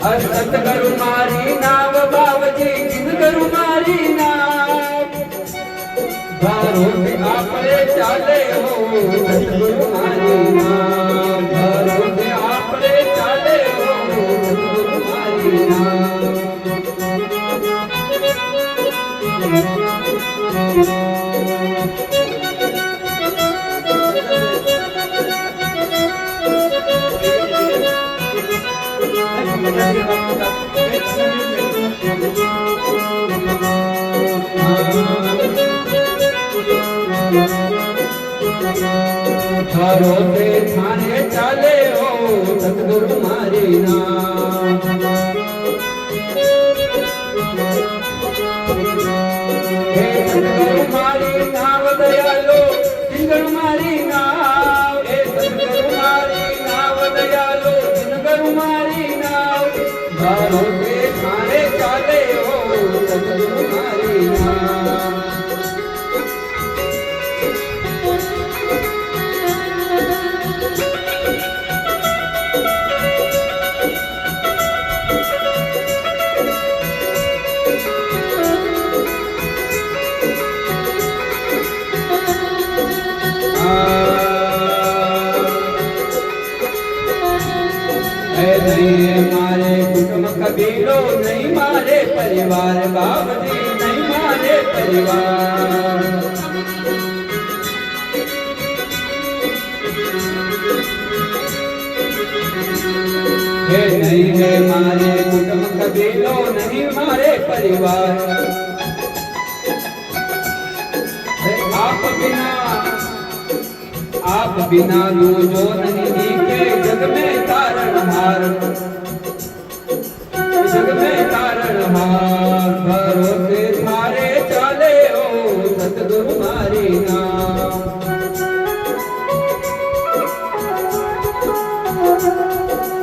સતગુરુ મારી નાવ બાવજી સતગુરુ મારી નાવ ધારો આપણે ચાલે હો સતગુરુ મારી નાવ ધારો આપણે ચાલે હો સતગુરુ મારી નાવ थारो ते थाने चाले हो सतगुरु मारी नाम हे सतगुरु मारी नाम दयालो सतगुरु मारी नाम हे सतगुरु मारी नाम दयालो सतगुरु मारी नाम थारो ते थाने चाले हो सतगुरु मारी नाम नहीं मारे कुटुंब कबीलो नहीं मारे परिवार बाबजी नहीं मारे परिवार हे नहीं है मारे कुटुंब कबीलो नहीं मारे परिवार आप बिना दूजो नहीं दिखे जग में तारणहार जग में तारणहार भरोसे थारे चाले हो सतगुरु मारी नाम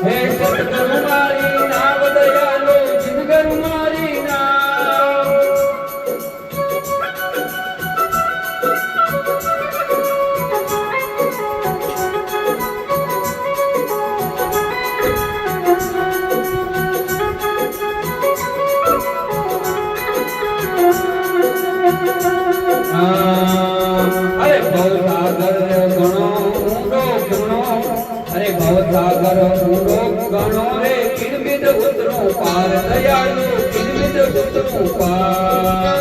हे सतगुरु मारी नाम दयालो सतगुरु मारी नाम अरे भवसागर गणो ऊंडो गणो अरे भवसागर ऊंडो गणो रे किरमिद उतरो पार दयालु किरमिद उतरो पार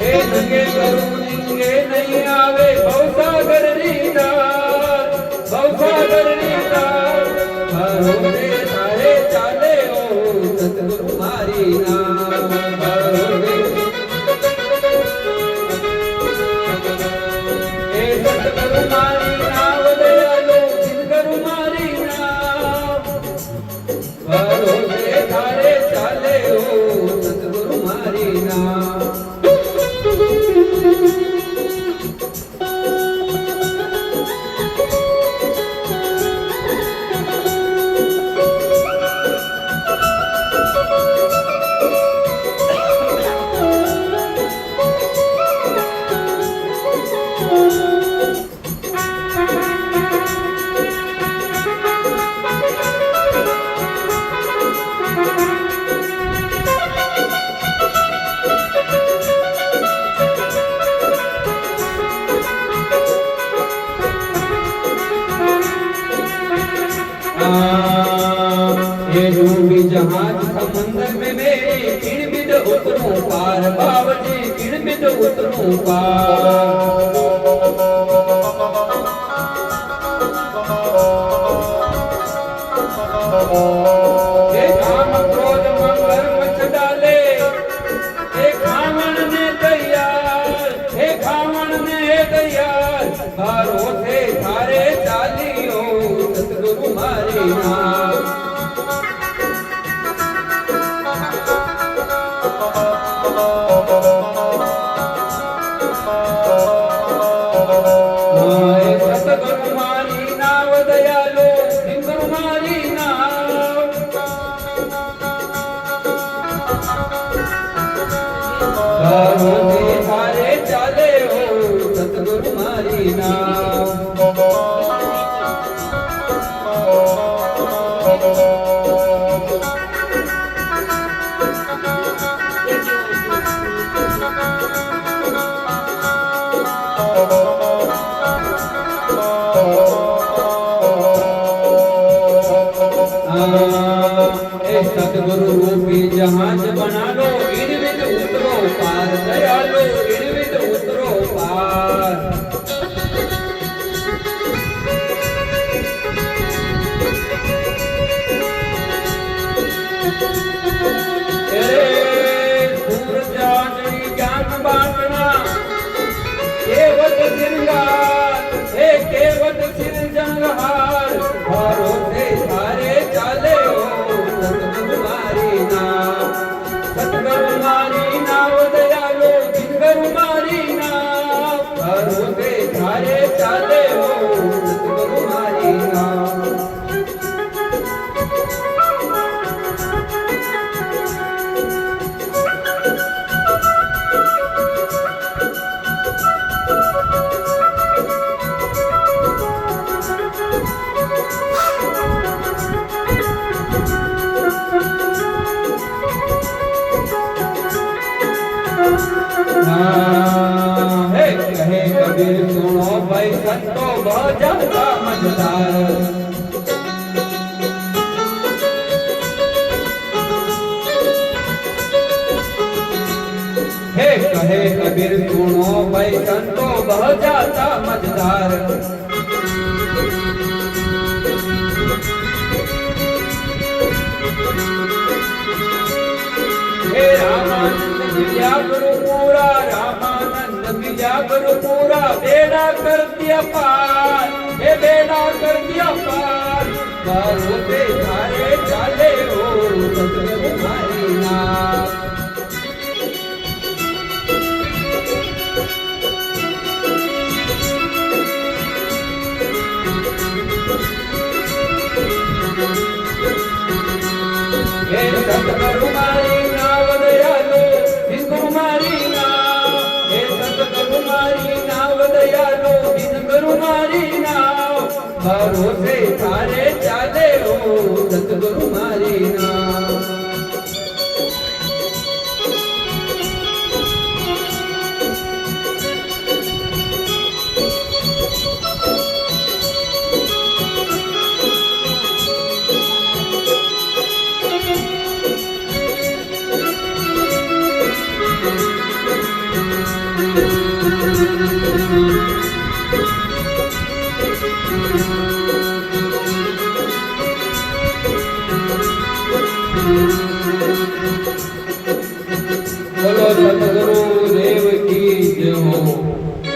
हे नंगे करू निंगे नहीं आवे भवसागर रीदार भवसागर रीदार भरोसे थारे चाले हो सतगुरु मारी नाम भरोसे हे सतगुरु मारी नाम दयालो सतगुरु मारी नाम भरोसे थारे चाले हो सतगुरु मारी नाम ये डूबी जहाज समंदर में मेरे किरमिद उतरूं पार बावजी किरमिद उतरूं पार ये काम क्रोध मंगर मच डाले हे खावण ने तैयार हे खावण ने तैयार भरोसे थारे चालियो सतगुरु मारी नाम सतगुरु मारी नाव दयालो सतगुरु मारी नाव भरोसे थारे चाले हो सतगुरु मारी મારી નાવ सतगुरु रूपी जहाज बना लो इनविद उतरो पार दयालो इनविद उतरो पार सूरजानी ज्ञान बांटना केवट सिरंगार हे केवट सिर जंगहार भरोसे सारे चाले हो सतगुरु मारी नाव दयालो जिनगरु मारी नाव भरोसे थारे चाले हो सतगुरु मारी नाव हे कहे कबीर सुनो भाई संतो बहुत ज्यादा मजेदार हे कहे कबीर सुनो भाई संतो बहुत ज्यादा मजेदार हे रामानंद मिल्या गुरु पूरा रामानंद मिल्या गुरु पूरा बेड़ा कर दिया पार हे बेड़ा कर दिया पार भरोसे सारे चाले हो सतगुरु मारी नाव हे सतगुरु मारी नाव दयालो जिनगुरु मारी नाव हे सतगुरु मारी नाव दयालो जिनगुरु मारी नाव भरोसे सारे चाले हो सतगुरु मारी नाव Thank you.